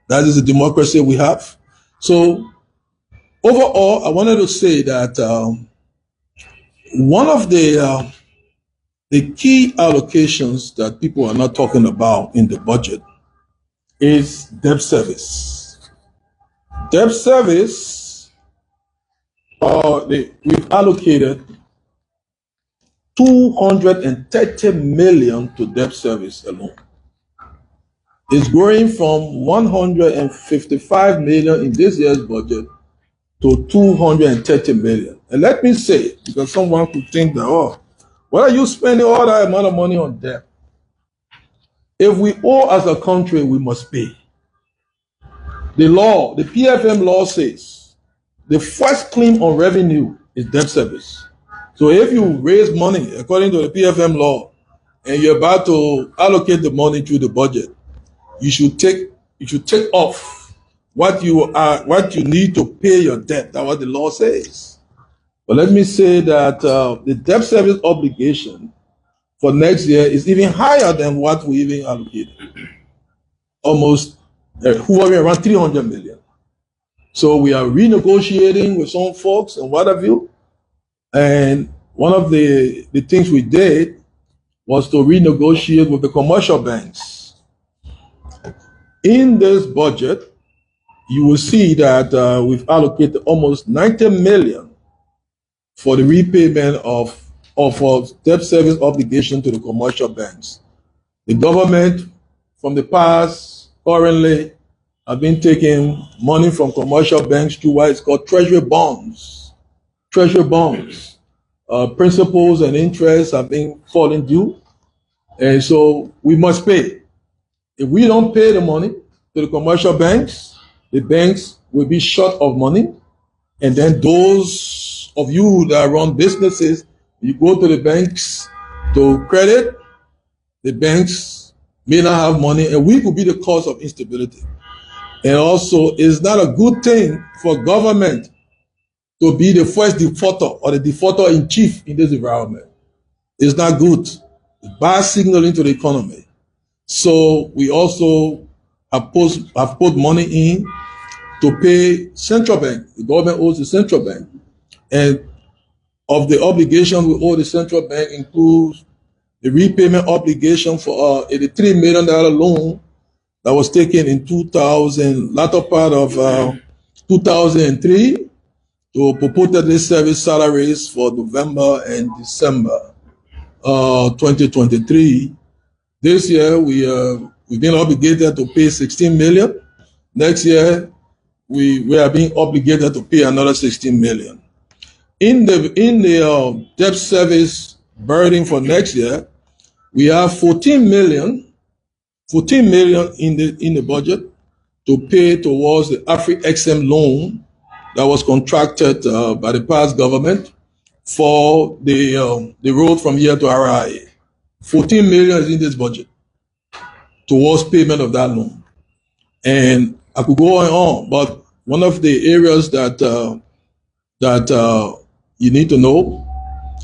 That is the democracy we have. So overall, I wanted to say that one of the key allocations that people are not talking about in the budget is debt service. Debt service, we've allocated 230 million to debt service alone. It's growing from 155 million in this year's budget to 230 million. And let me say, because someone could think that, oh, why are you spending all that amount of money on debt? If we owe as a country, we must pay. The law, the PFM law says, the first claim on revenue is debt service. So if you raise money according to the PFM law and you're about to allocate the money to the budget, you should take off what you need to pay your debt. That's what the law says. But let me say that the debt service obligation for next year is even higher than what we even allocated. Almost hovering around 300 million. So we are renegotiating with some folks and what have you. And one of the things we did was to renegotiate with the commercial banks. In this budget, you will see that we've allocated almost 90 million for the repayment of debt service obligation to the commercial banks. The government from the past currently have been taking money from commercial banks to what is called treasury bonds. Treasury bonds. Principals and interests have been falling due. And so we must pay. If we don't pay the money to the commercial banks, the banks will be short of money. And then those of you that run businesses, you go to the banks to credit, the banks may not have money, and we could be the cause of instability. And also, it's not a good thing for government to be the first defaulter or the defaulter in chief in this environment. It's not good. It's bad signal into the economy. So we also have put money in to pay central bank. The government owes the central bank. And of the obligation we owe the central bank includes the repayment obligation for $83 million loan that was taken in latter part of 2003 to purportedly service salaries for November and December 2023. This year we've been obligated to pay 16 million. Next year we are being obligated to pay another 16 million. In the debt service burden for next year, we have 14 million in the budget to pay towards the AfriExim loan that was contracted by the past government for the road from here to Harare. 14 million is in this budget towards payment of that loan. And I could go on, but one of the areas that you need to know,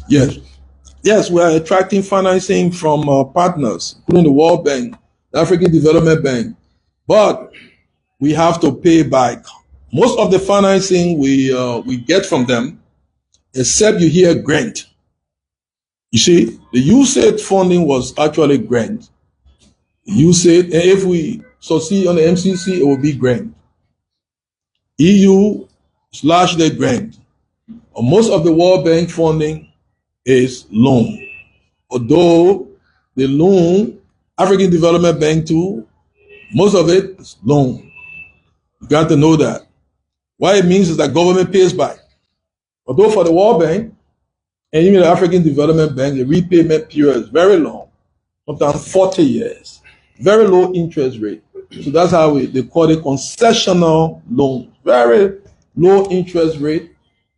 yes, we are attracting financing from partners, including the World Bank, the African Development Bank, but we have to pay back. Most of the financing we get from them, except you hear grant. You see, the USAID funding was actually grant. USAID, and if we succeed on the MCC, it will be grant. EU is largely grant. Most of the World Bank funding is loan. Although the loan, African Development Bank too, most of it is loan. You got to know that. What it means is that government pays back. Although for the World Bank and even the African Development Bank, the repayment period is very long, sometimes 40 years, very low interest rate. So that's how they call it concessional loan. Very low interest rate,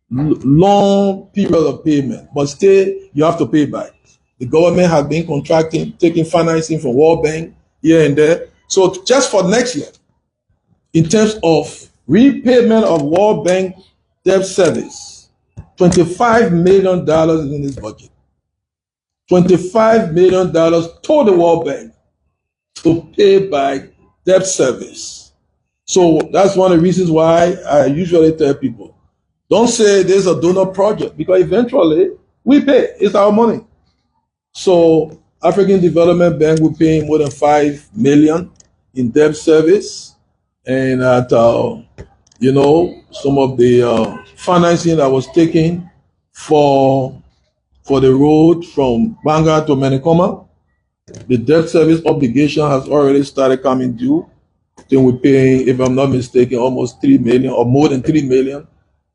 long period of payment, but still you have to pay back. The government has been contracting, taking financing from World Bank here and there. So just for next year, in terms of repayment of World Bank debt service, $25 million is in this budget. $25 million to the World Bank to pay back debt service. So that's one of the reasons why I usually tell people, don't say there's a donor project, because eventually we pay. It's our money. So African Development Bank will pay more than 5 million in debt service, and at some of the financing that was taken for the road from Banga to Menekoma, the debt service obligation has already started coming due. Then we're paying, if I'm not mistaken, almost 3 million or more than 3 million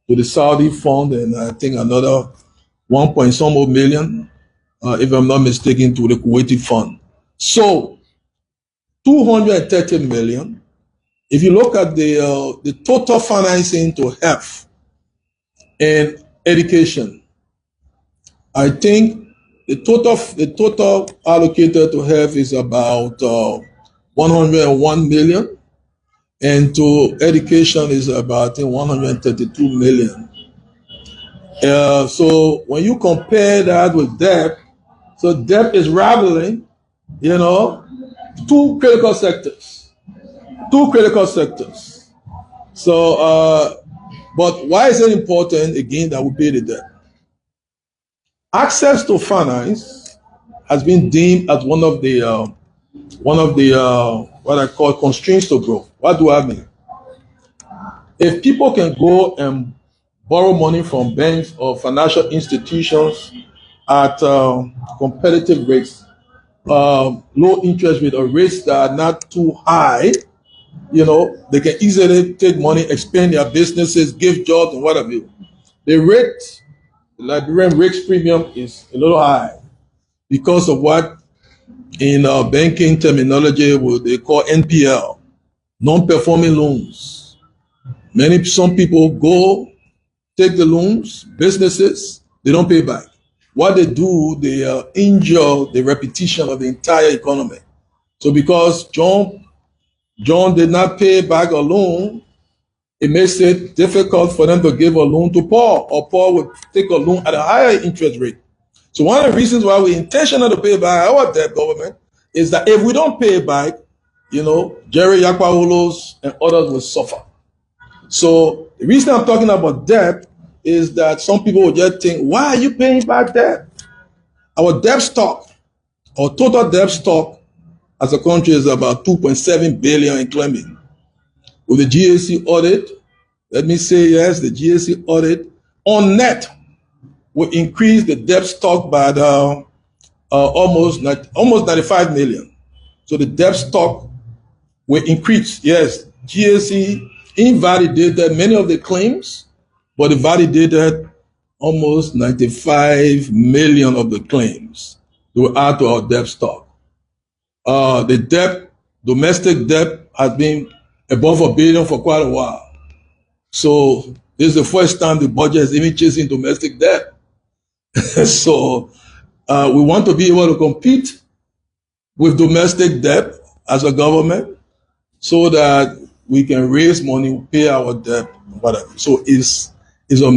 to the Saudi fund, and I think another 1 point some more million, if I'm not mistaken, to the Kuwaiti fund. So 230 million. If you look at the total financing to health and education, I think the total allocated to health is about 101 million, and to education is about, I think, 132 million. So when you compare that with debt, so debt is rivaling, two critical sectors. Two critical sectors. So, but why is it important again that we pay the debt? Access to finance has been deemed as one of the what I call constraints to growth. What do I mean? If people can go and borrow money from banks or financial institutions at competitive rates, low interest rate, or rates that are not too high, they can easily take money, expand their businesses, give jobs, and whatever. The rate, the Liberian rates premium, is a little high because of what in banking terminology what they call NPL, non-performing loans. Some people go take the loans, businesses, they don't pay back. What they do, they injure the reputation of the entire economy. So because John did not pay back a loan, it makes it difficult for them to give a loan to Paul, or Paul would take a loan at a higher interest rate. So one of the reasons why we're intentional to pay back our debt, government, is that if we don't pay back, Jerry Yakwahulos and others will suffer. So the reason I'm talking about debt is that some people will just think, why are you paying back debt? Our debt stock, our total debt stock as a country is about 2.7 billion in claiming. With the GAC audit, let me say yes, the GAC audit on net will increase the debt stock by almost 95 million. So the debt stock will increase. Yes, GAC invalidated many of the claims, but it validated almost 95 million of the claims to add to our debt stock. The domestic debt, has been above $1 billion for quite a while. So this is the first time the budget is even chasing domestic debt. So we want to be able to compete with domestic debt as a government so that we can raise money, pay our debt, whatever. So it's a